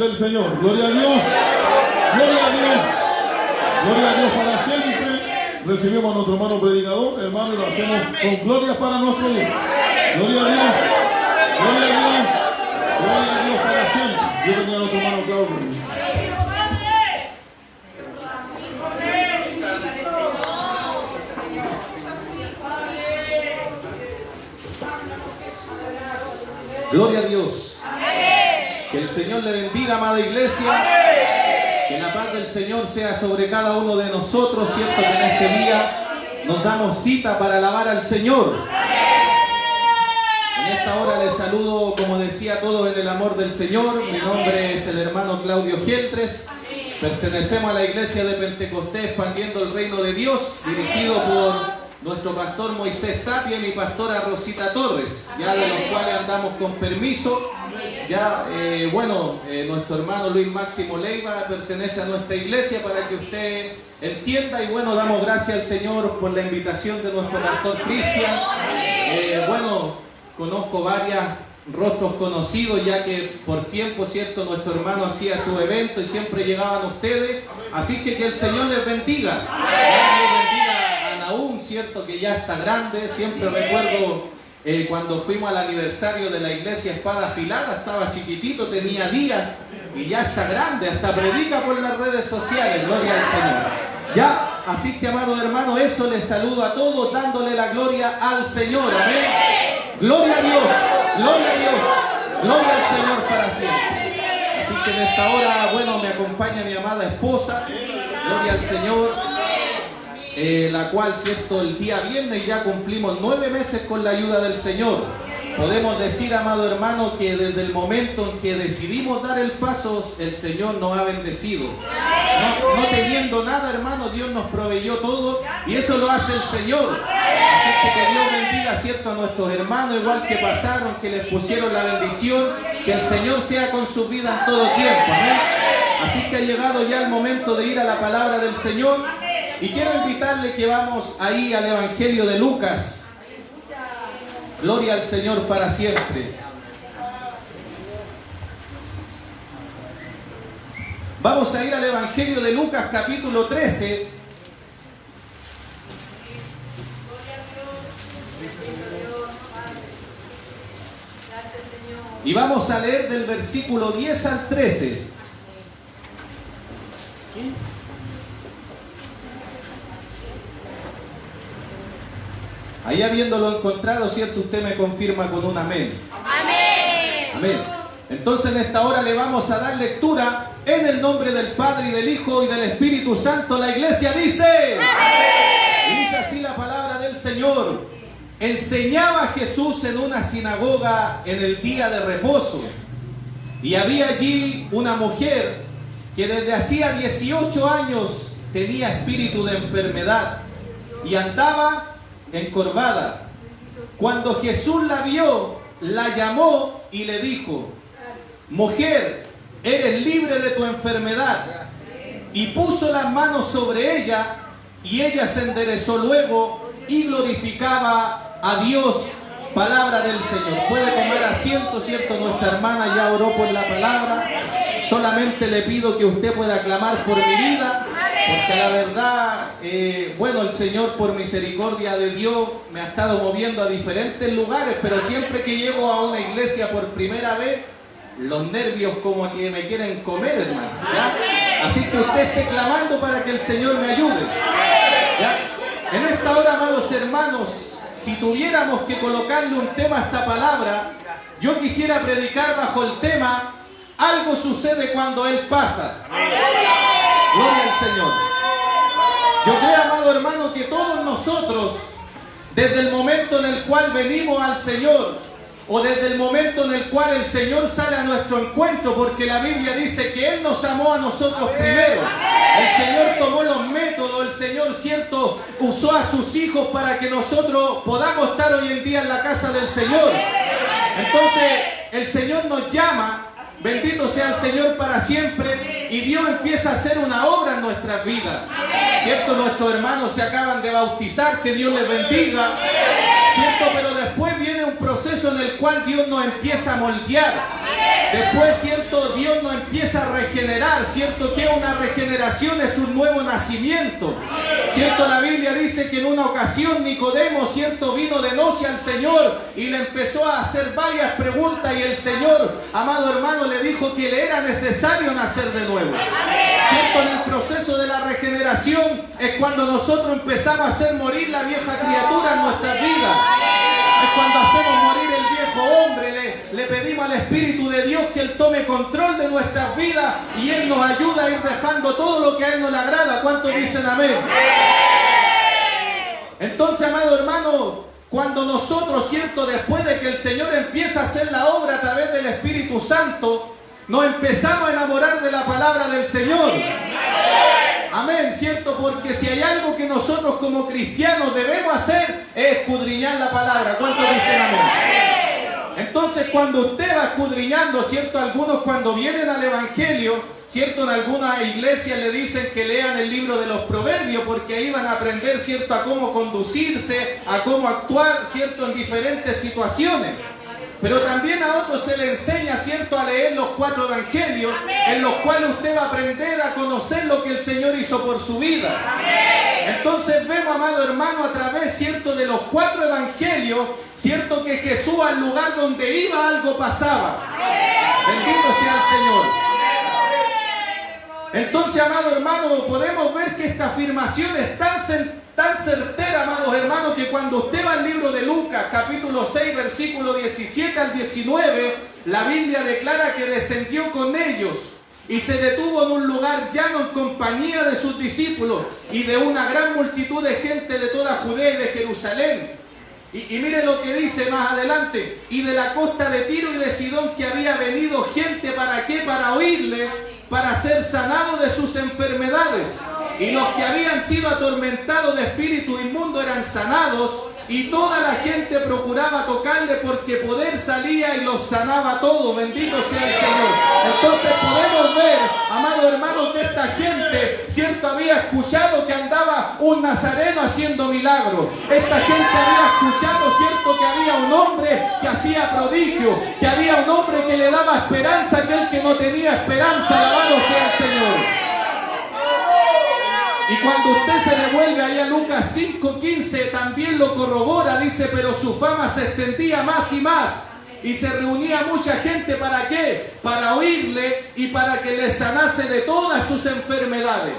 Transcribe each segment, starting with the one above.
del Señor. Gloria a Dios. Gloria a Dios. Gloria a Dios para siempre. Recibimos a nuestro hermano predicador, hermano, y lo hacemos con gloria para nuestro Dios. Gloria a Dios. Gloria a Dios. Gloria a Dios para siempre. Yo tenía a nuestro hermano Claudio. Gloria a Dios. Que el Señor le bendiga, amada iglesia. Que la paz del Señor sea sobre cada uno de nosotros. Cierto que en este día nos damos cita para alabar al Señor. En esta hora les saludo, como decía, a todos en el amor del Señor. Mi nombre es el hermano Claudio Geltres. Pertenecemos a la iglesia de Pentecostés Expandiendo el Reino de Dios, dirigido por nuestro pastor Moisés Tapia y mi pastora Rosita Torres, ya de los cuales andamos con permiso. Ya, nuestro hermano Luis Máximo Leiva pertenece a nuestra iglesia, para que usted entienda. Y bueno, damos gracias al Señor por la invitación de nuestro pastor Cristian. Conozco varios rostros conocidos, ya que por tiempo, cierto, nuestro hermano hacía su evento y siempre llegaban ustedes. Así que el Señor les bendiga. Dios bendiga a Naúm, cierto, que ya está grande. Siempre recuerdo cuando fuimos al aniversario de la iglesia Espada Afilada, estaba chiquitito, tenía días y ya está grande, hasta predica por las redes sociales. Gloria al Señor. Ya, así que, amados hermanos, eso les saludo a todos, dándole la gloria al Señor. Amén. Gloria a Dios, gloria a Dios, gloria al Señor para siempre. Así que en esta hora, me acompaña mi amada esposa, gloria al Señor, la cual, cierto, el día viernes ya cumplimos 9 meses con la ayuda del Señor. Podemos decir, amado hermano, que desde el momento en que decidimos dar el paso, el Señor nos ha bendecido. No teniendo nada, hermano, Dios nos proveyó todo, y eso lo hace el Señor. Así que Dios bendiga, cierto, a nuestros hermanos, igual que pasaron, que les pusieron la bendición, que el Señor sea con su vida en todo tiempo. Amén. Así que ha llegado ya el momento de ir a la palabra del Señor, y quiero invitarle que vamos ahí al Evangelio de Lucas. Gloria al Señor para siempre. Vamos a ir al Evangelio de Lucas, capítulo 13. Y vamos a leer del versículo 10 al 13. Ahí habiéndolo encontrado, cierto, usted me confirma con un amén. Amén. Amén. Entonces en esta hora le vamos a dar lectura en el nombre del Padre y del Hijo y del Espíritu Santo. La iglesia dice: amén. Y dice así la palabra del Señor. Enseñaba Jesús en una sinagoga en el día de reposo. Y había allí una mujer que desde hacía 18 años tenía espíritu de enfermedad y andaba encorvada. Cuando Jesús la vio, la llamó y le dijo: mujer, eres libre de tu enfermedad. Y puso las manos sobre ella, y ella se enderezó luego y glorificaba a Dios. Palabra del Señor. Puede tomar asiento, cierto, nuestra hermana ya oró por la palabra. Solamente le pido que usted pueda clamar por mi vida, porque la verdad, el Señor, por misericordia de Dios, me ha estado moviendo a diferentes lugares, pero siempre que llego a una iglesia por primera vez, los nervios como que me quieren comer, hermano, ¿ya? Así que usted esté clamando para que el Señor me ayude, ¿ya? En esta hora, amados hermanos, si tuviéramos que colocarle un tema a esta palabra, yo quisiera predicar bajo el tema: algo sucede cuando Él pasa. Gloria al Señor. Yo creo, amado hermano, que todos nosotros, desde el momento en el cual venimos al Señor, o desde el momento en el cual el Señor sale a nuestro encuentro, porque la Biblia dice que Él nos amó a nosotros primero. El Señor tomó los métodos, el Señor, cierto, usó a sus hijos para que nosotros podamos estar hoy en día en la casa del Señor. Entonces, el Señor nos llama, bendito sea el Señor para siempre, y Dios empieza a hacer una obra en nuestras vidas. ¿Cierto? Nuestros hermanos se acaban de bautizar, que Dios les bendiga. ¿Cierto? Pero después viene un proceso en el cual Dios nos empieza a moldear. Después, cierto, Dios nos empieza a regenerar, cierto, que una regeneración es un nuevo nacimiento. Cierto, la Biblia dice que en una ocasión Nicodemo, cierto, vino de noche al Señor y le empezó a hacer varias preguntas y el Señor, amado hermano, le dijo que le era necesario nacer de nuevo. Cierto, en el proceso de la regeneración es cuando nosotros empezamos a hacer morir la vieja criatura en nuestras vidas. Es cuando hacemos morir el viejo hombre, le pedimos al Espíritu de Dios que Él tome control de nuestras vidas y Él nos ayuda a ir dejando todo lo que a Él no le agrada. ¿Cuántos dicen amén? Entonces, amado hermano, cuando nosotros, cierto, después de que el Señor empieza a hacer la obra a través del Espíritu Santo, nos empezamos a enamorar de la palabra del Señor. Amén, ¿cierto? Porque si hay algo que nosotros como cristianos debemos hacer es escudriñar la palabra. ¿Cuántos dicen amén? Entonces, cuando usted va escudriñando, ¿cierto? Algunos cuando vienen al Evangelio, ¿cierto? En algunas iglesias le dicen que lean el libro de los Proverbios porque ahí van a aprender, ¿cierto? A cómo conducirse, a cómo actuar, ¿cierto? En diferentes situaciones. Pero también a otros se le enseña, ¿cierto?, a leer los 4 evangelios, en los cuales usted va a aprender a conocer lo que el Señor hizo por su vida. Entonces vemos, amado hermano, a través, ¿cierto?, de los 4 evangelios, ¿cierto?, que Jesús al lugar donde iba algo pasaba. Bendito sea el Señor. Entonces, amado hermano, podemos ver que esta afirmación es tan certera, amados hermanos, que cuando usted va al libro de Lucas, capítulo 6, versículo 17 al 19, la Biblia declara que descendió con ellos y se detuvo en un lugar llano en compañía de sus discípulos y de una gran multitud de gente de toda Judea y de Jerusalén. Y mire lo que dice más adelante: y de la costa de Tiro y de Sidón, que había venido gente, ¿para qué? Para oírle, para ser sanados de sus enfermedades. Y los que habían sido atormentados de espíritu inmundo eran sanados, y toda la gente procuraba tocarle porque poder salía y los sanaba todos. Bendito sea el Señor. Entonces podemos ver, amados hermanos, que esta gente, cierto, había escuchado que andaba un nazareno haciendo milagros. Esta gente había escuchado, cierto, que había un hombre que hacía prodigio, que había un hombre que le daba esperanza a aquel que no tenía esperanza. Alabado sea el Señor. Y cuando usted se devuelve ahí a Lucas 5:15, también lo corrobora, dice, pero su fama se extendía más y más. Y se reunía mucha gente, ¿para qué? Para oírle y para que le sanase de todas sus enfermedades.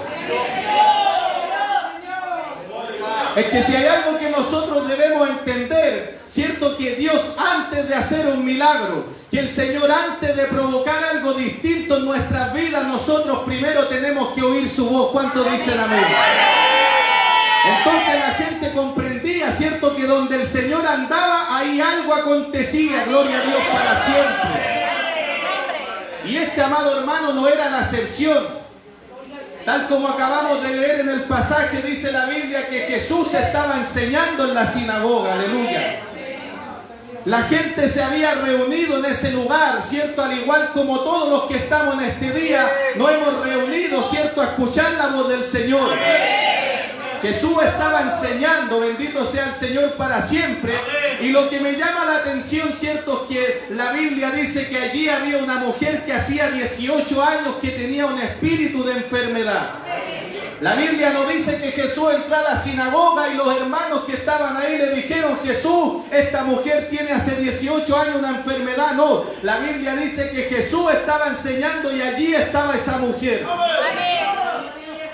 Es que si hay algo que nosotros debemos entender, cierto, que Dios, antes de hacer un milagro, que el Señor, antes de provocar algo distinto en nuestras vidas, nosotros primero tenemos que oír su voz. ¿Cuántos dicen amén? Entonces la gente comprendía, cierto, que donde el Señor andaba, ahí algo acontecía. Gloria a Dios para siempre. Y este, amado hermano, no era la excepción. Tal como acabamos de leer en el pasaje, dice la Biblia que Jesús estaba enseñando en la sinagoga. Aleluya. La gente se había reunido en ese lugar, ¿cierto? Al igual como todos los que estamos en este día, nos hemos reunido, ¿cierto?, a escuchar la voz del Señor. Jesús estaba enseñando, bendito sea el Señor para siempre. Y lo que me llama la atención, ¿cierto?, es que la Biblia dice que allí había una mujer que hacía 18 años que tenía un espíritu de enfermedad. La Biblia nos dice que Jesús entró a la sinagoga y los hermanos que estaban ahí le dijeron: Jesús, esta mujer tiene hace 18 años una enfermedad. No, la Biblia dice que Jesús estaba enseñando y allí estaba esa mujer.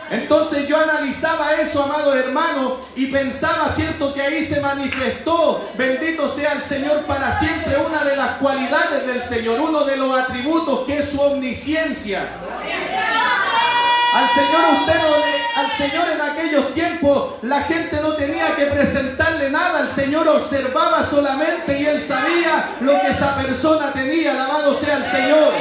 Entonces yo analizaba eso, amados hermanos, y pensaba, cierto, que ahí se manifestó, bendito sea el Señor para siempre, una de las cualidades del Señor, uno de los atributos, que es su omnisciencia. Al Señor en aquellos tiempos la gente no tenía que presentarle nada. El Señor observaba solamente y Él sabía lo que esa persona tenía. Alabado sea el Señor.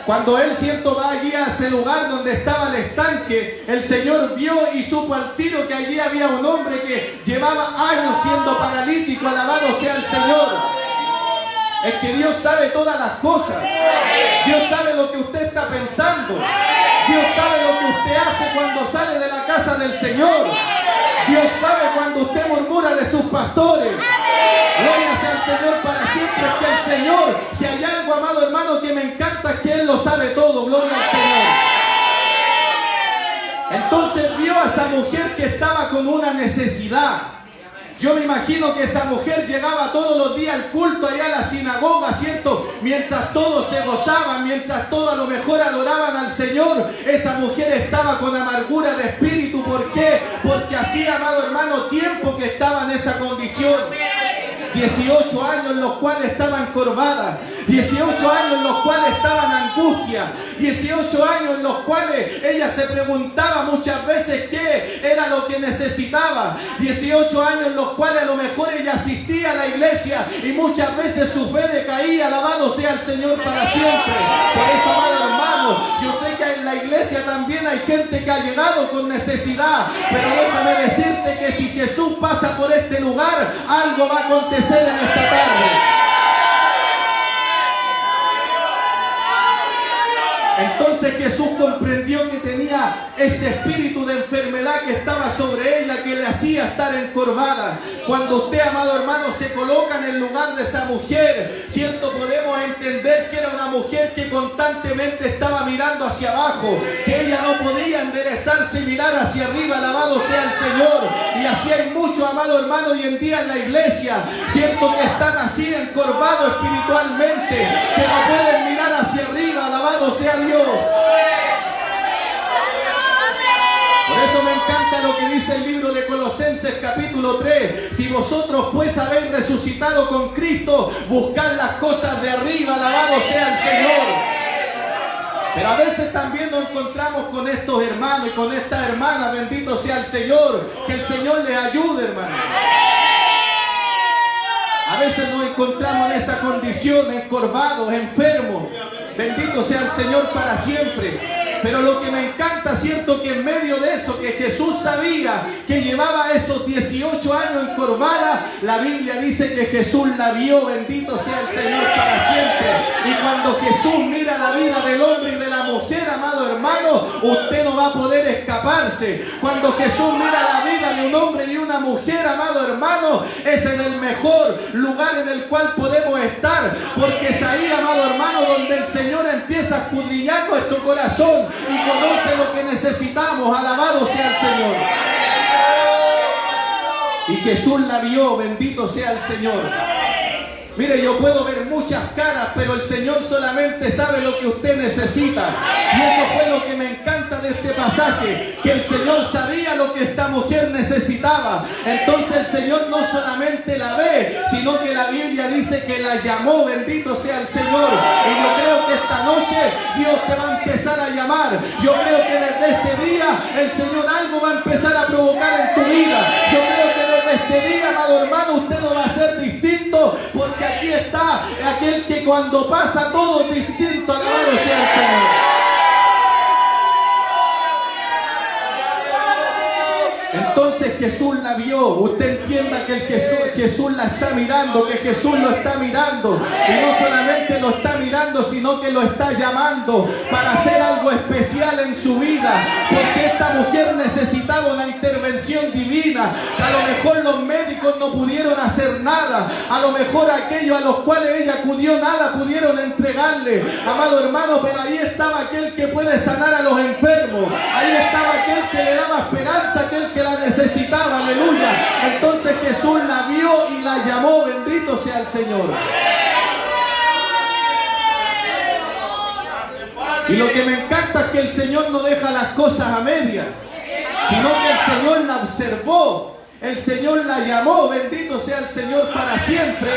Cuando Él, cierto, va allí a ese lugar donde estaba el estanque, el Señor vio y supo al tiro que allí había un hombre que llevaba años siendo paralítico. Alabado sea el Señor. Es que Dios sabe todas las cosas. Dios sabe lo que usted está pensando. Dios sabe lo que usted hace cuando sale de la casa del Señor. Dios sabe cuando usted murmura de sus pastores. Gloria sea al Señor para siempre. Que el Señor, si hay algo, amado hermano, que me encanta, es que Él lo sabe todo. Gloria al Señor. Entonces vio a esa mujer que estaba con una necesidad. Yo me imagino que esa mujer llegaba todos los días al culto allá a la sinagoga, ¿cierto? Mientras todos se gozaban, mientras todos a lo mejor adoraban al Señor, esa mujer estaba con amargura de espíritu. ¿Por qué? Porque hacía, amado hermano, tiempo que estaba en esa condición. 18 años en los cuales estaba encorvada, 18 años en los cuales estaba en angustia, 18 años en los cuales ella se preguntaba muchas veces qué era lo que necesitaba, 18 años en los cuales a lo mejor ella asistía a la iglesia y muchas veces su fe decaía. Alabado sea el Señor para siempre. Por eso, amado hermano, yo sé que en la iglesia también hay gente que ha llegado con necesidad, pero déjame decirte que si Jesús pasa por este lugar, algo va a acontecer en esta tarde. Entonces Jesús comprendió que tenía este espíritu de enfermedad que estaba sobre ella, que le hacía estar encorvada. Cuando usted, amado hermano, se coloca en el lugar de esa mujer, cierto, podemos entender que era una mujer que constantemente estaba mirando hacia abajo, que ella no podía enderezarse y mirar hacia arriba. Alabado sea el Señor. Y así hay muchos, amado hermano, hoy en día en la iglesia, cierto, que están así encorvados espiritualmente, que no pueden mirar hacia arriba. Alabado sea Dios. Por eso me encanta lo que dice el libro de Colosenses capítulo 3. Si vosotros pues habéis resucitado con Cristo, buscad las cosas de arriba. Alabado sea el Señor. Pero a veces también nos encontramos con estos hermanos y con estas hermanas. Bendito sea el Señor. Que el Señor les ayude, hermano. A veces nos encontramos en esa condición, encorvados, enfermos. Bendito sea el Señor para siempre. Pero lo que me encanta, cierto, que en medio de eso, que Jesús sabía que llevaba esos 18 años encorvada, la Biblia dice que Jesús la vio. Bendito sea el Señor para siempre. Y cuando Jesús mira la vida del hombre y de la mujer, amado hermano, usted no va a poder escaparse. Cuando Jesús mira la vida de un hombre y una mujer, amado hermano, es en el mejor lugar en el cual podemos estar, porque es ahí, amado hermano, donde el Señor empieza a escudriñar nuestro corazón y conoce lo que necesitamos. Alabado sea el Señor. Y Jesús la vio. Bendito sea el Señor. Mire, yo puedo ver muchas caras, pero el Señor solamente sabe lo que usted necesita. Y eso fue lo que me encanta de este pasaje, que el Señor sabía lo que esta mujer necesitaba. Entonces el Señor no solamente la ve, sino que la Biblia dice que la llamó. Bendito sea el Señor. Y yo creo que esta noche Dios te va a empezar a llamar. Yo creo que desde este día el Señor algo va a empezar a provocar en tu vida. Yo creo que desde este día, amado hermano, usted no va a ser distinto, porque aquí está aquel que cuando pasa todo es distinto. Alabado sea el Señor. Entonces Jesús la vio. Usted entienda que Jesús la está mirando, que Jesús lo está mirando. Y no solamente lo está mirando, sino que lo está llamando para hacer algo especial en su vida. Porque esta mujer necesitaba una intervención divina. A lo mejor los médicos no pudieron hacer nada. A lo mejor aquellos a los cuales ella acudió nada pudieron entregarle. Amado hermano, pero ahí estaba aquel que puede sanar a los enfermos. Ahí estaba aquel que le daba esperanza, aquel que la necesitaba. Aleluya. Entonces Jesús la vio y la llamó. Bendito sea el Señor. Y lo que me encanta es que el Señor no deja las cosas a medias, sino que el Señor la observó, el Señor la llamó. Bendito sea el Señor para siempre.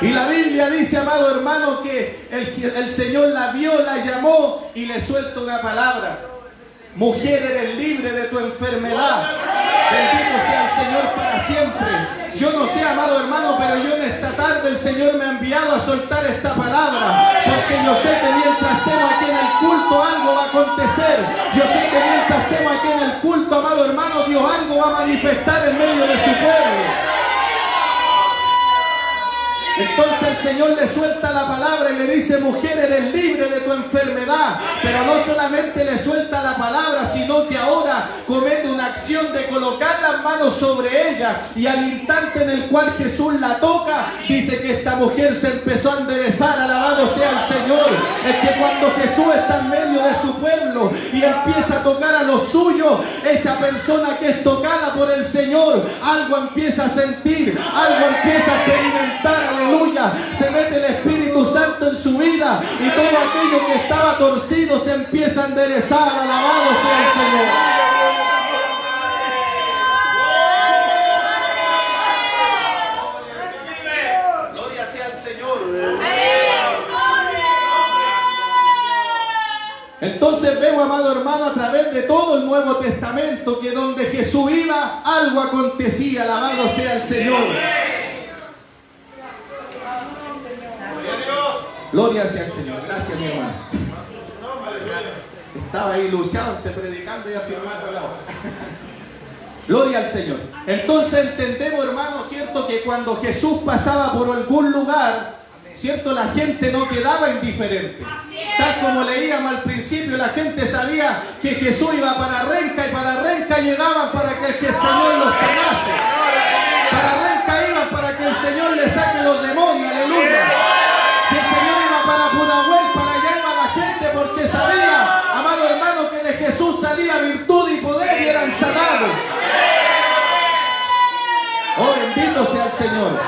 Y la Biblia dice, amado hermano, que el Señor la vio, la llamó y le suelta una palabra. Mujer, eres libre de tu enfermedad. Bendito sea el Señor para siempre. Yo no sé, amado hermano, pero yo en esta tarde el Señor me ha enviado a soltar esta palabra, porque yo sé que mientras estemos aquí en el culto algo va a acontecer. Yo sé que mientras estemos aquí en el culto, amado hermano, Dios algo va a manifestar en medio de su pueblo. Entonces el Señor le suelta la palabra y le dice: mujer, eres libre de tu enfermedad. Pero no solamente le suelta la palabra, sino que ahora comete una acción de colocar las manos sobre ella, y al instante en el cual Jesús la toca, dice que esta mujer se empezó a enderezar. Alabado sea el Señor. Es que cuando Jesús está en medio de su pueblo y empieza a tocar a los suyos, esa persona que es tocada por el Señor, algo empieza a sentir, algo empieza a experimentar. Aleluya. Se mete el Espíritu Santo en su vida y todo aquello que estaba torcido se empieza a enderezar. Alabado sea el Señor. Gloria sea el Señor. Entonces vemos, amado hermano, a través de todo el Nuevo Testamento, que donde Jesús iba, algo acontecía. Alabado sea el Señor. Gloria sea el Señor. Gracias, mi hermano. Estaba ahí luchando, predicando y afirmando la obra. Gloria al Señor. Entonces entendemos, hermano, cierto, que cuando Jesús pasaba por algún lugar, cierto, la gente no quedaba indiferente. Tal como leíamos al principio, la gente sabía que Jesús iba para Renca, y para Renca llegaban para que el Señor los sanase. Para Renca iban para que el Señor les saque los demonios. Aleluya. Si el Señor iba para Pudahuel, para allá iba la gente, porque sabía, amado hermano, que de Jesús salía virtud y poder y eran sanados. Oh, bendito sea el Señor.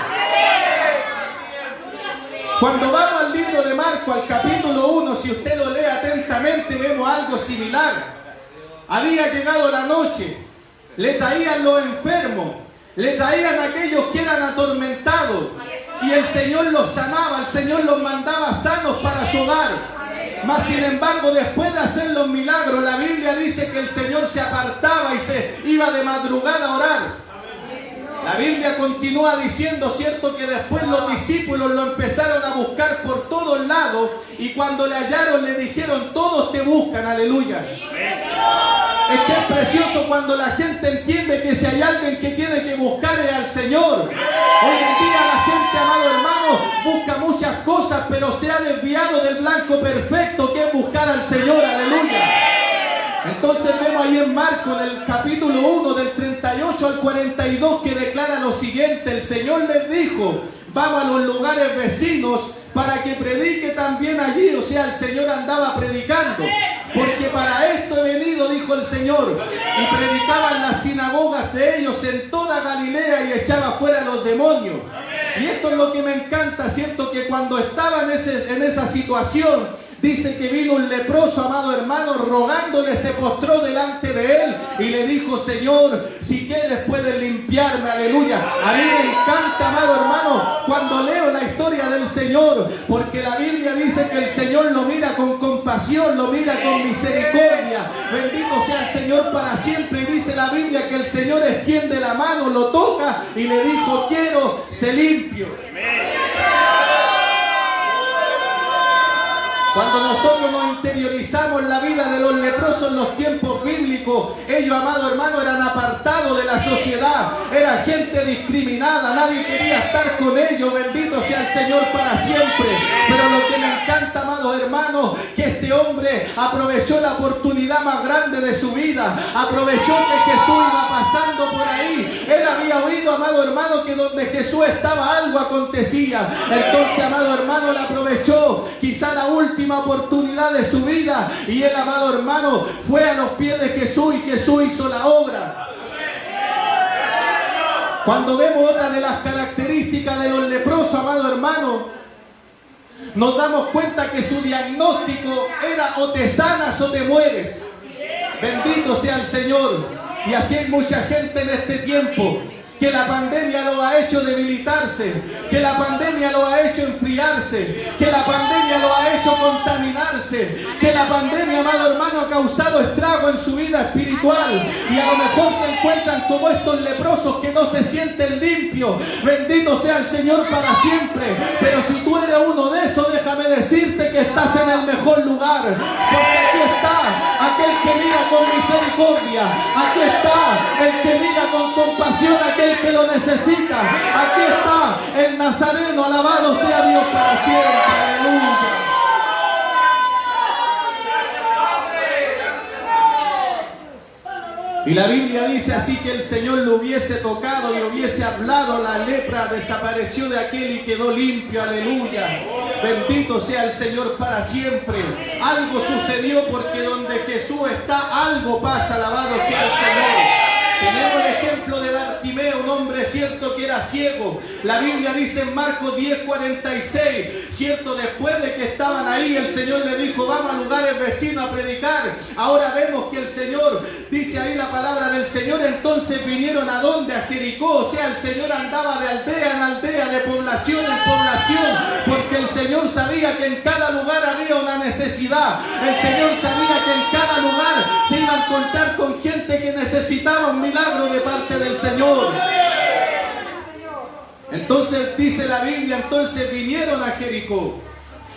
Cuando vamos al libro de Marcos, al capítulo 1, si usted lo lee atentamente, vemos algo similar. Había llegado la noche, le traían los enfermos, le traían aquellos que eran atormentados, y el Señor los sanaba, el Señor los mandaba sanos para su hogar. Mas sin embargo, después de hacer los milagros, la Biblia dice que el Señor se apartaba y se iba de madrugada a orar. La Biblia continúa diciendo, cierto, que después los discípulos lo empezaron a buscar por todos lados, y cuando le hallaron le dijeron: todos te buscan. Aleluya. Es que es precioso cuando la gente entiende que si hay alguien que tiene que buscar es al Señor. Hoy en día la gente, amado hermano, busca muchas cosas, pero se ha desviado del blanco perfecto, que es buscar al Señor. Aleluya. Entonces vemos ahí en Marcos, en el capítulo 1, del 38 al 42, que declara lo siguiente: el Señor les dijo: vamos a los lugares vecinos para que predique también allí. O sea, el Señor andaba predicando, porque para esto he venido, dijo el Señor. Y predicaba en las sinagogas de ellos en toda Galilea y echaba fuera los demonios. Y esto es lo que me encanta, ¿cierto? Que cuando estaba en esa situación, dice que vino un leproso, amado hermano, rogándole, se postró delante de él y le dijo: Señor, si quieres puedes limpiarme. Aleluya. A mí me encanta, amado hermano, cuando leo la historia del Señor, porque la Biblia dice que el Señor lo mira con compasión, lo mira con misericordia. Bendito sea el Señor para siempre. Y dice la Biblia que el Señor extiende la mano, lo toca y le dijo: quiero, sé limpio. Cuando nosotros nos interiorizamos en la vida de los leprosos en los tiempos bíblicos, ellos, amado hermano, eran apartados de la sociedad, era gente discriminada, nadie quería estar con ellos. Bendito sea el Señor para siempre. Pero lo que me encanta, amados hermanos, que este hombre aprovechó la oportunidad más grande de su vida, aprovechó que Jesús iba pasando por ahí. Él había oído, amado hermano, que donde Jesús estaba algo acontecía. Entonces, amado hermano, él aprovechó quizá la última oportunidad de su vida, y el amado hermano fue a los pies de Jesús, y Jesús hizo la obra. Cuando vemos otra de las características de los leprosos, amado hermano, nos damos cuenta que su diagnóstico era: o te sanas o te mueres. Bendito sea el Señor. Y así hay mucha gente en este tiempo que la pandemia lo ha hecho debilitarse, que la pandemia lo ha hecho enfriarse, que la pandemia lo ha hecho contaminarse, que la pandemia, amado hermano, ha causado estrago en su vida espiritual, y a lo mejor se encuentran como estos leprosos que no se sienten limpios. Bendito sea el Señor para siempre. Pero si tú eres uno de esos, déjame decirte que estás en el mejor lugar, porque aquí está aquel que mira con misericordia, aquí está el que mira con compasión, aquel aquel que lo necesita. Aquí está el Nazareno, alabado sea Dios para siempre. Aleluya. Y la Biblia dice así que el Señor lo hubiese tocado y hubiese hablado, la lepra desapareció de aquel y quedó limpio. Aleluya. Bendito sea el Señor para siempre. Algo sucedió porque donde Jesús está, algo pasa. Alabado sea el Señor. Tenemos el ejemplo de Bartimeo, un hombre cierto que era ciego. La Biblia dice en Marcos 10:46, cierto, después de que estaban ahí, el Señor le dijo, vamos a lugares vecinos a predicar. Ahora vemos que el Señor, dice ahí la palabra del Señor, entonces vinieron a donde, a Jericó. O sea, el Señor andaba de aldea en aldea, de población en población, porque el Señor sabía que en cada lugar había una necesidad. El Señor sabía que en cada lugar se iba a encontrar con gente que necesitaba un milagro de parte del Señor. Entonces dice la Biblia, entonces vinieron a Jericó.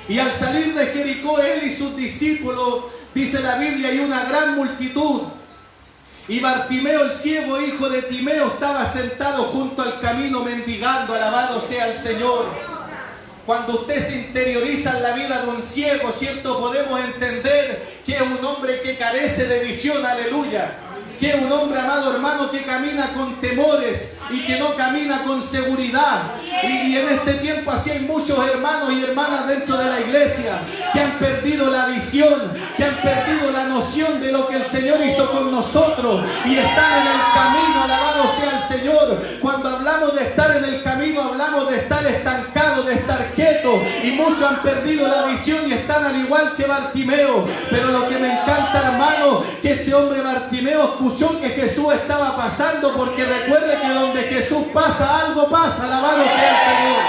Y al salir de Jericó, él y sus discípulos, dice la Biblia, y una gran multitud. Y Bartimeo, el ciego, hijo de Timeo, estaba sentado junto al camino mendigando. Alabado sea el Señor. Cuando usted se interioriza en la vida de un ciego, cierto, podemos entender que es un hombre que carece de visión. Aleluya. Que es un hombre, amado hermano, que camina con temores y que no camina con seguridad. Y en este tiempo así hay muchos hermanos y hermanas dentro de la iglesia que han perdido la visión, que han perdido la noción de lo que el Señor hizo con nosotros y están en el camino. Alabado sea el Señor. Cuando hablamos de estar en el camino, hablamos de estar estancados, de estar quietos, y muchos han perdido la visión y están al igual que Bartimeo. Pero lo que me encanta, hermano, que este hombre Bartimeo escuchó que Jesús estaba pasando, porque recuerde que donde Jesús pasa, algo pasa. Alabado sea el Señor.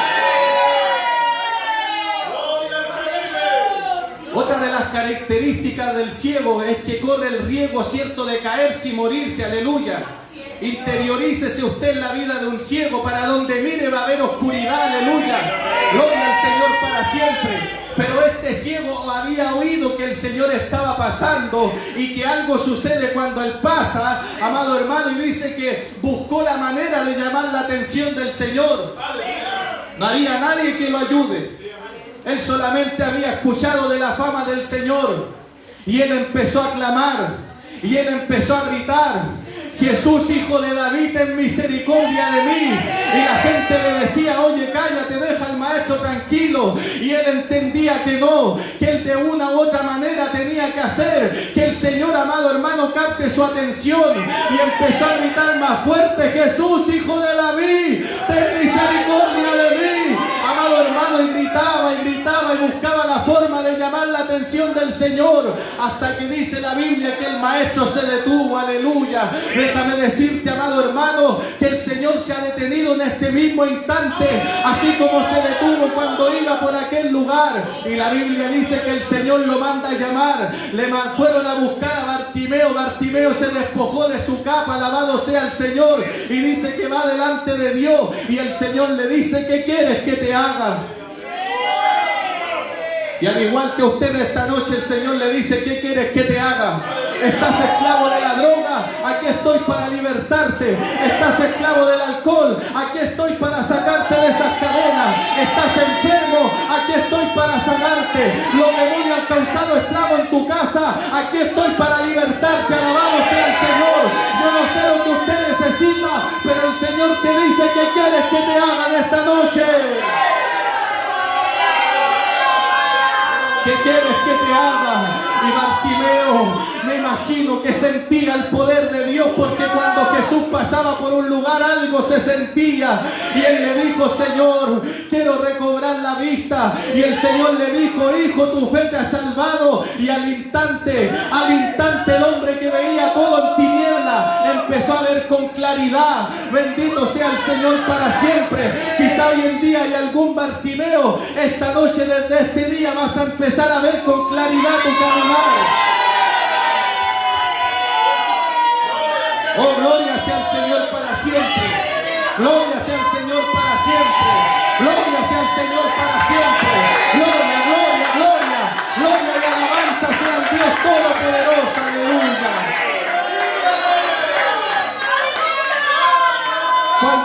Otra de las características del ciego es que corre el riesgo, cierto, de caerse y morirse. Aleluya. Interiorícese usted en la vida de un ciego. Para donde mire va a haber oscuridad. Aleluya. Gloria al Señor para siempre. Pero este ciego había oído que el Señor estaba pasando y que algo sucede cuando Él pasa, amado hermano, y dice que buscó la manera de llamar la atención del Señor. No había nadie que lo ayude. Él solamente había escuchado de la fama del Señor. Y él empezó a clamar. Y él empezó a gritar: Jesús, hijo de David, ten misericordia de mí. Y la gente le decía: oye, cállate, deja al maestro tranquilo. Y él entendía que no, que él de una u otra manera tenía que hacer que el Señor, amado hermano, capte su atención. Y empezó a gritar más fuerte: Jesús, hijo de David, ten misericordia de mí. Amado hermano, y gritaba y buscaba la forma de llamar la atención del Señor, hasta que dice la Biblia que el maestro se detuvo. Aleluya. Déjame decirte, amado hermano, que el Señor se ha detenido en este mismo instante, así como se detuvo cuando iba por aquel lugar. Y la Biblia dice que el Señor lo manda a llamar. Fueron a buscar a Bartimeo. Bartimeo se despojó de su capa, alabado sea el Señor, y dice que va delante de Dios. Y el Señor le dice: ¿qué quieres que te haga? Y al igual que usted esta noche, el Señor le dice: ¿qué quieres que te haga? Estás esclavo de la droga, aquí estoy para libertarte. Estás esclavo del alcohol, aquí estoy para sacarte de esas cadenas. Estás enfermo, aquí estoy para sanarte. Los demonios han causado esclavo en tu casa, aquí estoy para libertarte. Alabado sea el Señor. Yo no sé lo que usted necesita, pero el Señor te dice: ¿qué quieres que te hagan esta noche? ¿Qué quieres que te haga? Y Bartimeo, me imagino que sentía el poder de Dios, porque cuando Jesús pasaba por un lugar algo se sentía. Y él le dijo: Señor, quiero recobrar la vista. Y el Señor le dijo: hijo, tu fe te ha salvado. Y al instante el hombre que veía todo en tiniebla empezó a ver con claridad. Bendito sea el Señor para siempre. Quizá hoy en día hay algún Bartimeo. Esta noche, desde este día, vas a empezar a ver con claridad tu caminar. Oh, gloria sea el Señor para siempre. Gloria sea el Señor para siempre. Gloria sea el Señor para siempre. Gloria, gloria, gloria. Gloria y alabanza sea el Dios Todopoderoso. Aleluya. Cuando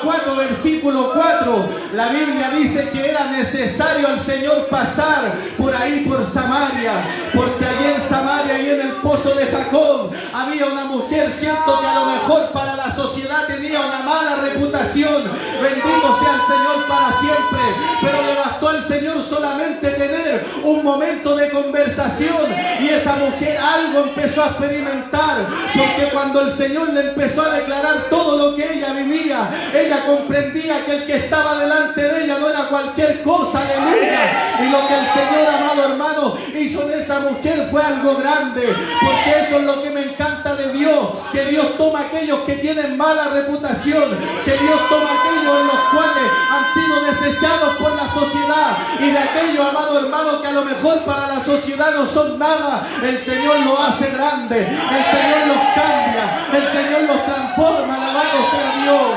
4, versículo 4, la Biblia dice que era necesario al Señor pasar por ahí, por Samaria, porque allí en Samaria y en el pozo de Jacob había una mujer, cierto, que a lo mejor para la sociedad tenía una mala reputación. Bendito sea el Señor para siempre, pero le bastó al Señor solamente tener un momento de conversación y esa mujer algo empezó a experimentar, porque cuando el Señor le empezó a declarar todo lo que ella vivía, ella comprendía que el que estaba delante de ella no era cualquier cosa, aleluya. Y lo que el Señor, amado hermano, hizo de esa mujer fue algo grande, porque eso es lo que me encanta de Dios, que Dios toma a aquellos que tienen mala reputación, que Dios toma a aquellos en los cuales han sido desechados por la sociedad, y de aquellos, amado hermano, que a lo mejor para la sociedad no son nada, el Señor lo hace grande, el Señor los cambia, el Señor los transforma, alabado sea Dios.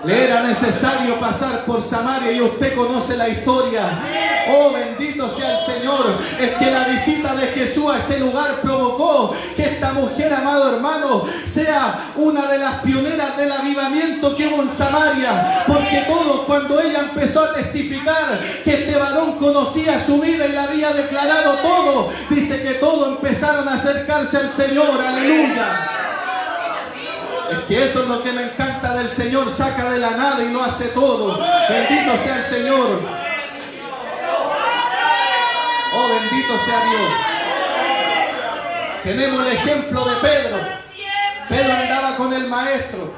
Le era necesario pasar por Samaria y usted conoce la historia. Oh, bendito sea el Señor. Es que la visita de Jesús a ese lugar provocó que esta mujer, amado hermano, sea una de las pioneras del avivamiento que hubo en Samaria. Porque todos, cuando ella empezó a testificar que este varón conocía su vida y le había declarado todo, dice que todos empezaron a acercarse al Señor. Aleluya. Es que eso es lo que me encanta del Señor, saca de la nada y lo hace todo. Bendito sea el Señor. Oh, bendito sea Dios. Tenemos el ejemplo de Pedro. Pedro andaba con el maestro,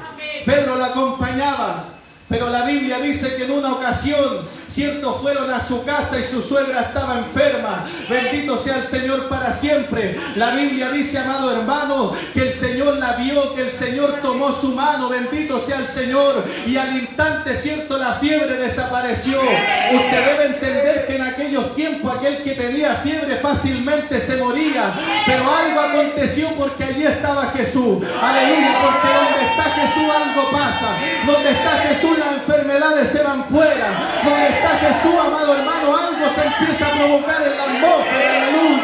Pedro lo acompañaba, pero la Biblia dice que en una ocasión, cierto, fueron a su casa y su suegra estaba enferma. Bendito sea el Señor para siempre. La Biblia dice, amado hermano, que el Señor la vio, que el Señor tomó su mano. Bendito sea el Señor. Y al instante, cierto, la fiebre desapareció. Usted debe entender que en aquellos tiempos aquel que tenía fiebre fácilmente se moría. Pero algo aconteció porque allí estaba Jesús. Aleluya, porque donde está Jesús algo pasa. Donde está Jesús las enfermedades se van fuera. Donde está Jesús, amado hermano, algo se empieza a provocar en la atmósfera. Aleluya.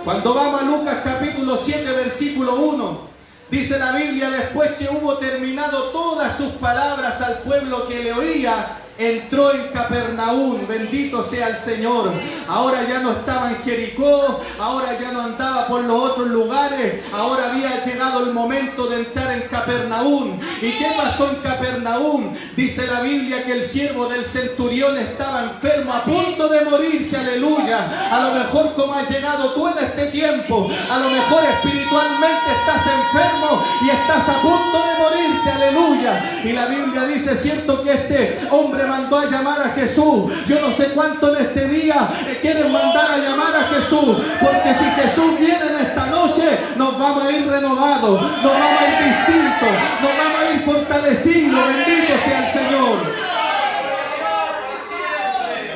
Cuando vamos a Lucas capítulo 7 versículo 1, dice la Biblia, después que hubo terminado todas sus palabras al pueblo que le oía, entró en Capernaum. Bendito sea el Señor. Ahora ya no estaba en Jericó, ahora ya no andaba por los otros lugares, ahora había llegado el momento de entrar en Capernaum. ¿Y qué pasó en Capernaum? Dice la Biblia que el siervo del centurión estaba enfermo, a punto de morirse. Aleluya. A lo mejor como has llegado tú en este tiempo, a lo mejor espiritualmente estás enfermo y estás a punto de morirte. Aleluya. Y la Biblia dice, cierto, que este hombre mandó a llamar a Jesús. Yo no sé cuánto en este día quieren mandar a llamar a Jesús, porque si Jesús viene en esta noche, nos vamos a ir renovados, nos vamos a ir distintos, nos vamos a ir fortalecidos. Bendito sea el Señor.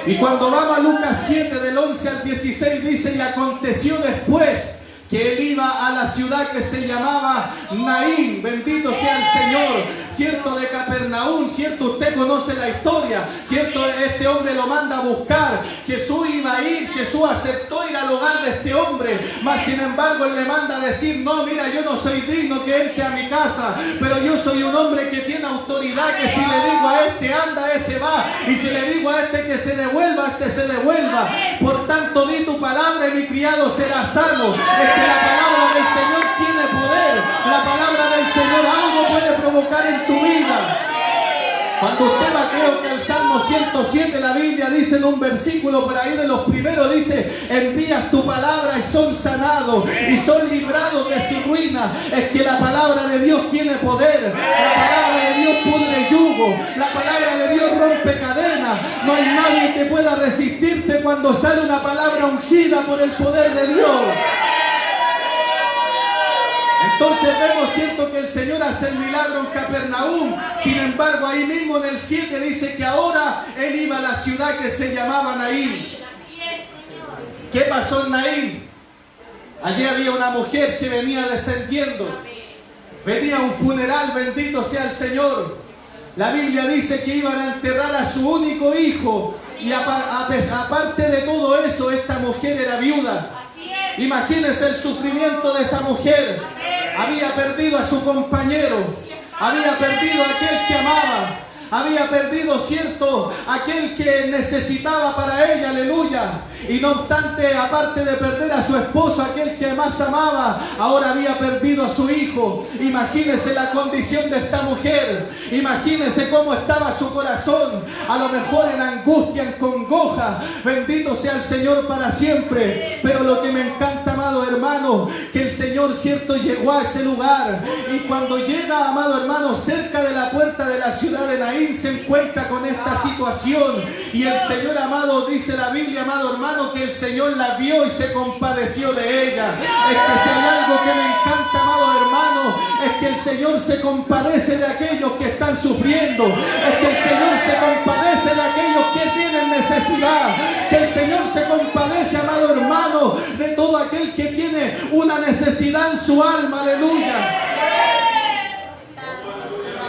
Y cuando vamos a Lucas 7 del 11 al 16 dice, y aconteció después que él iba a la ciudad que se llamaba Naín. Bendito sea el Señor. Cierto, de Capernaum, cierto, usted conoce la historia, cierto, este hombre lo manda a buscar. Jesús iba a ir, Jesús aceptó ir al hogar de este hombre, mas sin embargo él le manda a decir, no, mira, yo no soy digno que entre a mi casa, pero yo soy un hombre que tiene autoridad, que si le digo a este anda, ese va, y si le digo a este que se devuelva, este se devuelva. Por tanto, di tu palabra y mi criado será sano. Es que la palabra del Señor tiene poder, la palabra del Señor algo puede provocar en tu vida. Cuando usted va, creo que el Salmo 107, la Biblia dice en un versículo por ahí de los primeros, dice, envías tu palabra y son sanados y son librados de su ruina. Es que la palabra de Dios tiene poder, la palabra de Dios pudre yugo, la palabra de Dios rompe cadenas. No hay nadie que pueda resistirte cuando sale una palabra ungida por el poder de Dios. Entonces vemos, cierto, que el Señor hace el milagro en Capernaum. Sin embargo, ahí mismo en el 7 dice que ahora él iba a la ciudad que se llamaba Naín. ¿Qué pasó en Naín? Allí había una mujer que venía descendiendo. Venía un funeral, bendito sea el Señor. La Biblia dice que iban a enterrar a su único hijo. Y aparte de todo eso, esta mujer era viuda. Imagínese el sufrimiento de esa mujer. Había perdido a su compañero, había perdido a aquel que amaba, había perdido, cierto, aquel que necesitaba para ella, aleluya. Y no obstante, aparte de perder a su esposo, aquel que más amaba, ahora había perdido a su hijo. Imagínese la condición de esta mujer. Imagínese cómo estaba su corazón. A lo mejor en angustia, en congoja. Bendito sea el Señor para siempre. Pero lo que me encanta, amado hermano, que el Señor, cierto, llegó a ese lugar. Y cuando llega, amado hermano, cerca de la puerta de la ciudad de Naín, se encuentra con esta situación. Y el Señor, amado, dice la Biblia, amado hermano, que el Señor la vio y se compadeció de ella. Es que si hay algo que me encanta, amado hermano, es que el Señor se compadece de aquellos que están sufriendo. Es que el Señor se compadece de aquellos que tienen necesidad. Que el Señor se compadece, amado hermano, de todo aquel que tiene una necesidad en su alma. Aleluya.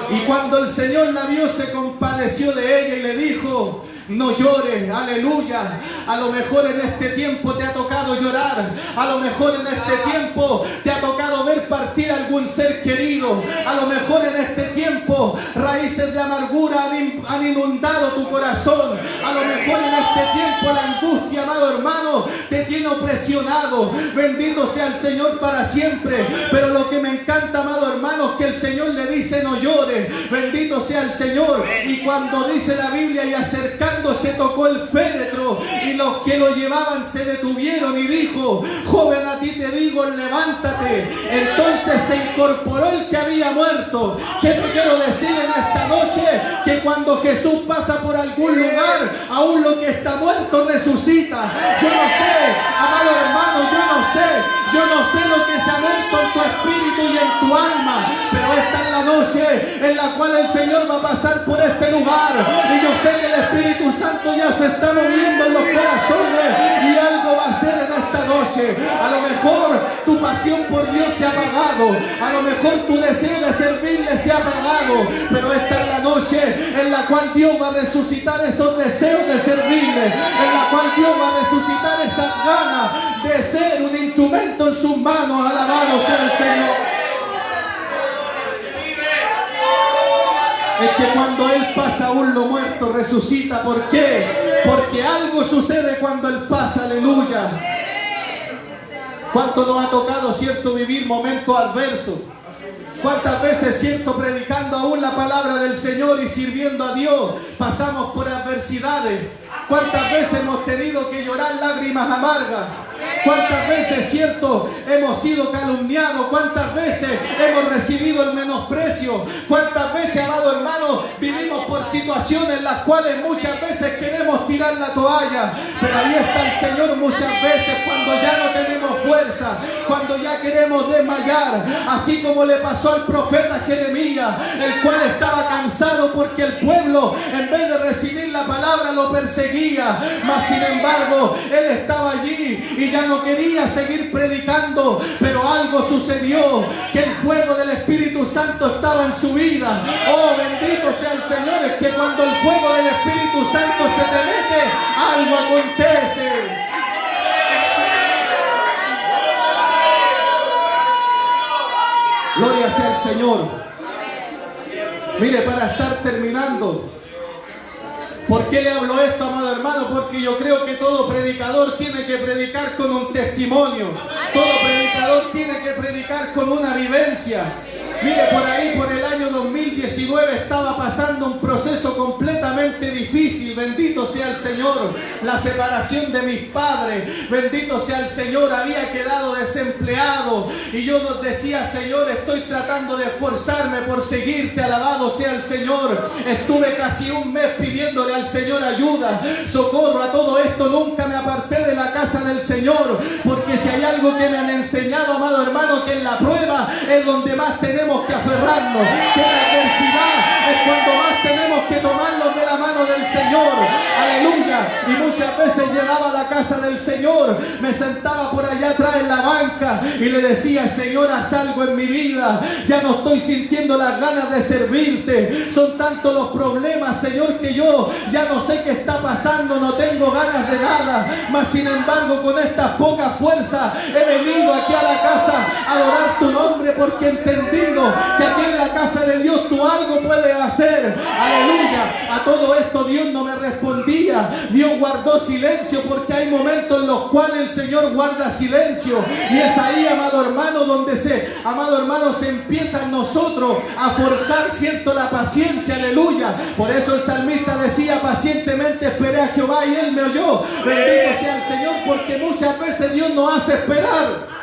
Y cuando el Señor la vio, se compadeció de ella y le dijo: no llores, aleluya. A lo mejor en este tiempo te ha tocado llorar. A lo mejor en este tiempo te ha tocado ver partir algún ser querido. A lo mejor en este tiempo raíces de amargura han inundado tu corazón. A lo mejor en este tiempo la angustia, amado hermano, te tiene opresionado. Bendito sea el Señor para siempre. Pero lo que me encanta, amado hermano, es que el Señor le dice: no llores. Bendito sea el Señor. Y cuando dice la Biblia, y acercando se tocó el féretro, y los que lo llevaban se detuvieron, y dijo: joven, a ti te digo, levántate. Entonces se incorporó el que había muerto. ¿Qué te quiero decir en esta noche? Que cuando Jesús pasa por algún lugar, aún lo que está muerto resucita. Yo no sé, amado hermano, yo no sé lo que se ha muerto en tu espíritu y en tu alma, pero esta es la noche en la cual el Señor va a pasar por este lugar, y yo sé que el Espíritu Santo ya se está moviendo en los corazones, y algo va a hacer en esta noche. A lo mejor tu pasión por Dios se ha apagado, a lo mejor tu deseo de servirle se ha apagado, pero esta es la noche en la cual Dios va a resucitar esos deseos de servirle, en la cual Dios va a resucitar esas ganas de ser un instrumento en sus manos. Alabado sea el Señor. Es que cuando Él pasa, aún lo muerto resucita. ¿Por qué? Porque algo sucede cuando Él pasa. Aleluya. ¿Cuánto nos ha tocado, cierto, vivir momentos adversos? ¿Cuántas veces, cierto, predicando aún la palabra del Señor y sirviendo a Dios, pasamos por adversidades? ¿Cuántas veces hemos tenido que llorar lágrimas amargas? ¿Cuántas veces, cierto, hemos sido calumniados? ¿Cuántas veces hemos recibido el menosprecio? ¿Cuántas veces, amado hermano, vivimos por situaciones en las cuales muchas veces queremos tirar la toalla? Pero ahí está el Señor muchas veces cuando ya no tenemos fuerza, cuando ya queremos desmayar, así como le pasó al profeta Jeremías, el cual estaba cansado porque el pueblo, en vez de recibir la palabra, lo perseguía. Mas sin embargo, él estaba allí y ya no quería seguir predicando, pero algo sucedió, que el fuego del Espíritu Santo estaba en su vida. Oh, bendito sea el Señor. Es que cuando el fuego del Espíritu Santo se te mete, algo acontece. Gloria sea el Señor. Mire, para estar terminando, ¿por qué le hablo esto, amado hermano? Porque yo creo que todo predicador tiene que predicar con un testimonio. Todo predicador tiene que predicar con una vivencia. Mire, por ahí, por el año 2019, estaba pasando un proceso completamente difícil. Bendito sea el Señor. La separación de mis padres. Bendito sea el Señor. Había quedado desempleado. Y yo nos decía: Señor, estoy tratando de esforzarme por seguirte. Alabado sea el Señor. Estuve casi un mes pidiéndole al Señor ayuda, socorro. A todo esto nunca me aparté de la casa del Señor. Porque si hay algo que me han enseñado, amado hermano, que en la prueba es donde más tenemos que aferrarnos, que en la adversidad es cuando más tenemos que tomarlos de la mano del Señor. Aleluya. Y muchas veces llegaba a la casa del Señor, me sentaba por allá atrás en la banca y le decía: Señor, haz algo en mi vida. Ya no estoy sintiendo las ganas de servirte. Son tantos los problemas, Señor, que yo ya no sé qué está pasando. No tengo ganas de nada. Mas sin embargo, con estas pocas fuerzas he venido aquí a la casa a adorar tu nombre, porque he entendido que aquí en la casa de Dios tú algo puedes hacer. Aleluya. A todo esto Dios no me respondía. Dios guardó silencio, porque hay momentos en los cuales el Señor guarda silencio. Y es ahí, amado hermano, donde se empieza en nosotros a forjar, siento, la paciencia. Aleluya. Por eso el salmista decía: pacientemente esperé a Jehová y Él me oyó. Bendito sea el Señor, porque muchas veces Dios nos hace esperar.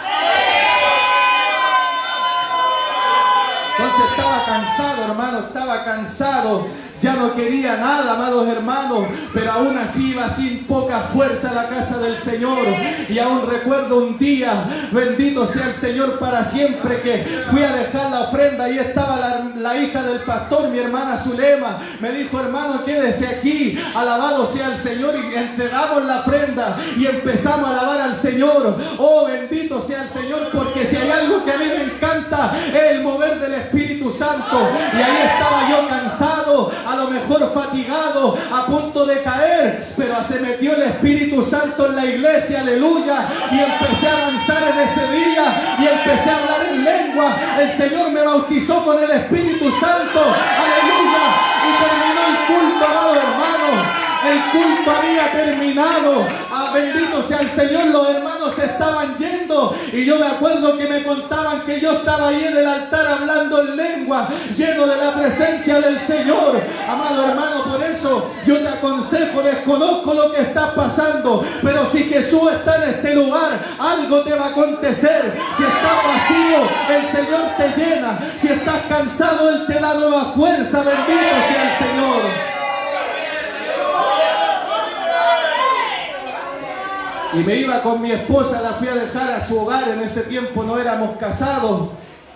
Entonces estaba cansado, hermano, estaba cansado. Ya no quería nada, amados hermanos, pero aún así iba sin poca fuerza a la casa del Señor. Y aún recuerdo un día, bendito sea el Señor para siempre, que fui a dejar la ofrenda y estaba la hija del pastor, mi hermana Zulema. Me dijo: hermano, quédese aquí, alabado sea el Señor. Y entregamos la ofrenda y empezamos a alabar al Señor. Oh, bendito sea el Señor, porque si hay algo que a mí me encanta es el mover del Espíritu Santo. Y ahí estaba yo cansado, a lo mejor fatigado, a punto de caer, pero se metió el Espíritu Santo en la iglesia, aleluya, y empecé a danzar en ese día y empecé a hablar en lengua. El Señor me bautizó con el Espíritu Santo, aleluya, y terminó el culto, amado hermano. El culto había terminado. Bendito sea el Señor. Los hermanos se estaban yendo. Y yo me acuerdo que me contaban que yo estaba ahí en el altar hablando en lengua, lleno de la presencia del Señor. Amado hermano, por eso yo te aconsejo, desconozco lo que está pasando, pero si Jesús está en este lugar, algo te va a acontecer. Si estás vacío, el Señor te llena. Si estás cansado, Él te da nueva fuerza. Bendito sea el Señor. Y me iba con mi esposa, la fui a dejar a su hogar. En ese tiempo no éramos casados,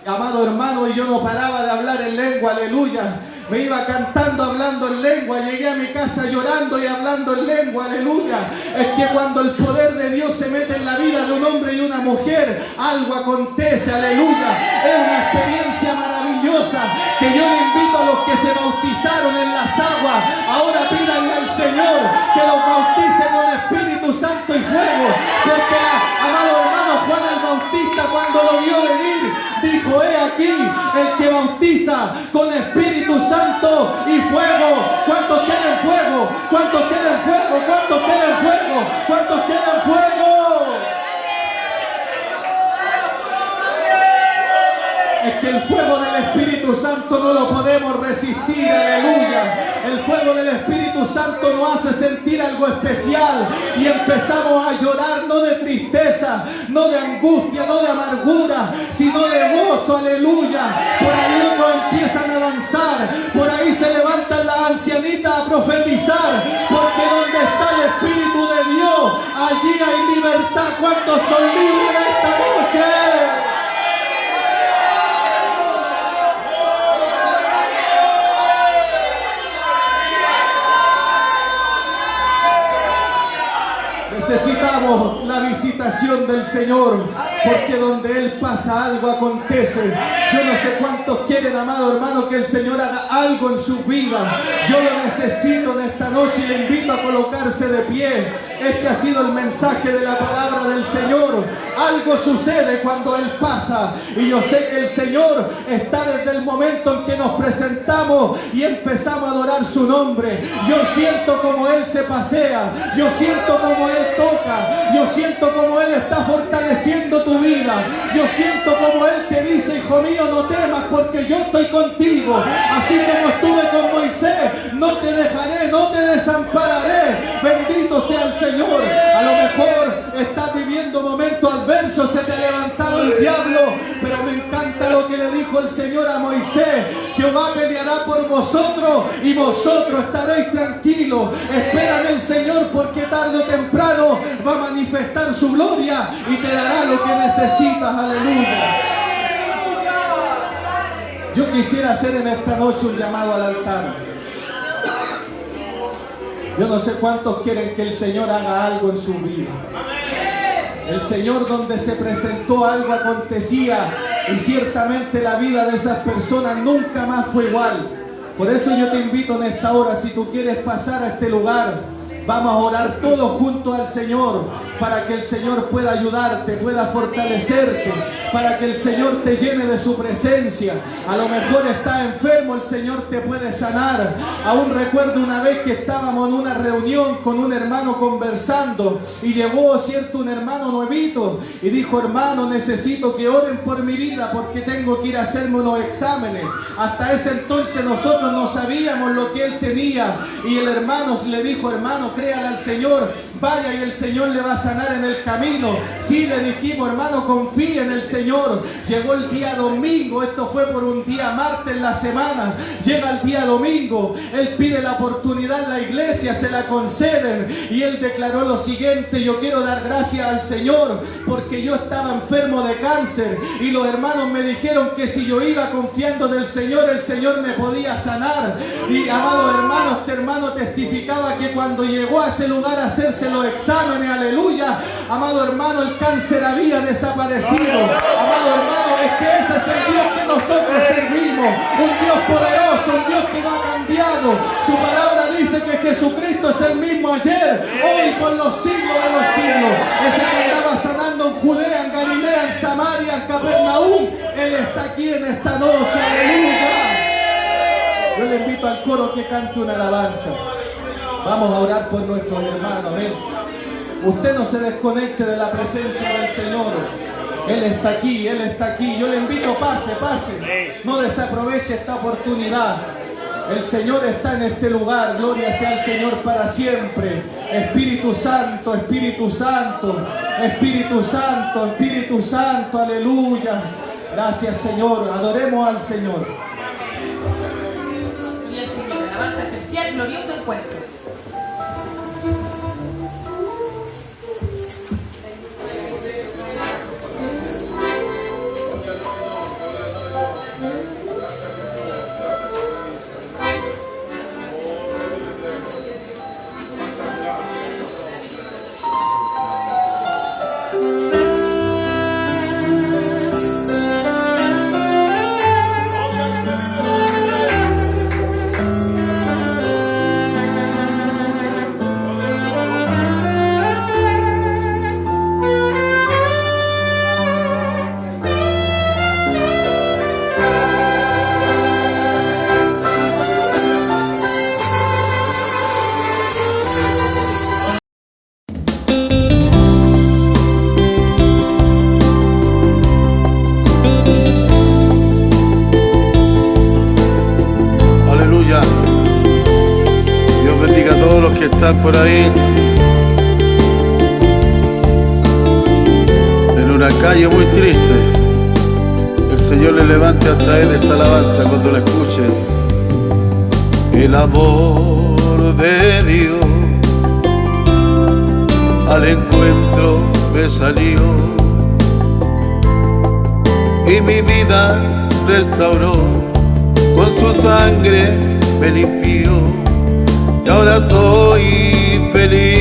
amado hermano, y yo no paraba de hablar en lengua, aleluya. Me iba cantando, hablando en lengua. Llegué a mi casa llorando y hablando en lengua, aleluya. Es que cuando el poder de Dios se mete en la vida de un hombre y una mujer, algo acontece, aleluya. Es una experiencia maravillosa que yo le invito a los que se bautizaron en las aguas. Ahora pídanle al Señor que los bautice con Espíritu Santo y fuego, porque amado hermano, Juan el Bautista, cuando lo vio venir, dijo: he aquí el que bautiza con Espíritu Santo y fuego. ¿Cuántos quieren fuego? ¿Cuántos quieren fuego? ¿Cuántos quieren fuego? ¿Cuántos quieren fuego? Es que el fuego del Espíritu Santo no lo podemos resistir, aleluya. El fuego del Espíritu Santo nos hace sentir algo especial y empezamos a llorar, no de tristeza, no de angustia, no de amargura, sino de gozo, aleluya. Por ahí otros empiezan a danzar, por ahí se levantan las ancianitas a profetizar, porque donde está el Espíritu de Dios, allí hay libertad. ¿Cuántos son libres de esta noche? Necesitamos la visitación del Señor, porque donde Él pasa algo acontece. Yo no sé cuántos quieren, amado hermano, que el Señor haga algo en su vida. Yo lo necesito en esta noche y le invito a colocarse de pie. Este ha sido el mensaje de la palabra del Señor. Algo sucede cuando Él pasa, y yo sé que el Señor está desde el momento en que nos presentamos y empezamos a adorar su nombre. Yo siento como Él se pasea, yo siento como Él toca, yo siento como Él está fortaleciendo tu vida, yo siento como Él te dice: hijo mío, no temas, porque yo estoy contigo. Así como estuve con Moisés, no te dejaré, no te desampararé. Bendito sea el Señor. A lo mejor estás viviendo momentos adversos, se te ha levantado el diablo, pero me encanta lo que le dijo el Señor a Moisés: Jehová peleará por vosotros y vosotros estaréis tranquilos. Espera en el Señor, porque tarde o temprano va a manifestar su gloria y te dará lo que necesitas. Aleluya. Yo quisiera hacer en esta noche un llamado al altar. Yo no sé cuántos quieren que el Señor haga algo en su vida. El Señor, donde se presentó algo acontecía, y ciertamente la vida de esas personas nunca más fue igual. Por eso yo te invito en esta hora, si tú quieres pasar a este lugar, vamos a orar todos juntos al Señor, para que el Señor pueda ayudarte, pueda fortalecerte, para que el Señor te llene de su presencia. A lo mejor estás enfermo, el Señor te puede sanar. Aún recuerdo una vez que estábamos en una reunión con un hermano conversando, y llegó, cierto, un hermano nuevito y dijo: hermano, necesito que oren por mi vida porque tengo que ir a hacerme unos exámenes. Hasta ese entonces nosotros no sabíamos lo que él tenía, y el hermano le dijo: hermano, créale al Señor, vaya y el Señor le va a sanar en el camino. Sí, le dijimos: hermano, confíe en el Señor. Llegó el día domingo, esto fue por un día martes en la semana. Llega el día domingo, él pide la oportunidad en la iglesia, se la conceden, y él declaró lo siguiente: yo quiero dar gracias al Señor porque yo estaba enfermo de cáncer, y los hermanos me dijeron que si yo iba confiando en el Señor me podía sanar. Y amado hermano, este hermano testificaba que cuando llegó a ese lugar a hacerse los exámenes, aleluya, amado hermano, el cáncer había desaparecido. Amado hermano, es que ese es el Dios que nosotros servimos, un Dios poderoso, un Dios que no ha cambiado. Su palabra dice que Jesucristo es el mismo ayer, hoy, por los siglos de los siglos. Ese que andaba sanando en Judea, en Galilea, en Samaria, en Capernaum, Él está aquí en esta noche, aleluya. Yo le invito al coro que cante una alabanza. Vamos a orar por nuestros hermanos, amén. Usted no se desconecte de la presencia del Señor. Él está aquí, Él está aquí. Yo le invito, pase, pase. No desaproveche esta oportunidad. El Señor está en este lugar. Gloria sea al Señor para siempre. Espíritu Santo, Espíritu Santo, Espíritu Santo, Espíritu Santo, aleluya. Gracias, Señor. Adoremos al Señor. Y el Señor, alabanza especial, glorioso encuentro. Que están por ahí en una calle muy triste, el Señor le levante a traer esta alabanza cuando la escuche. El amor de Dios al encuentro me salió y mi vida restauró, con su sangre me limpió. Y ahora soy feliz.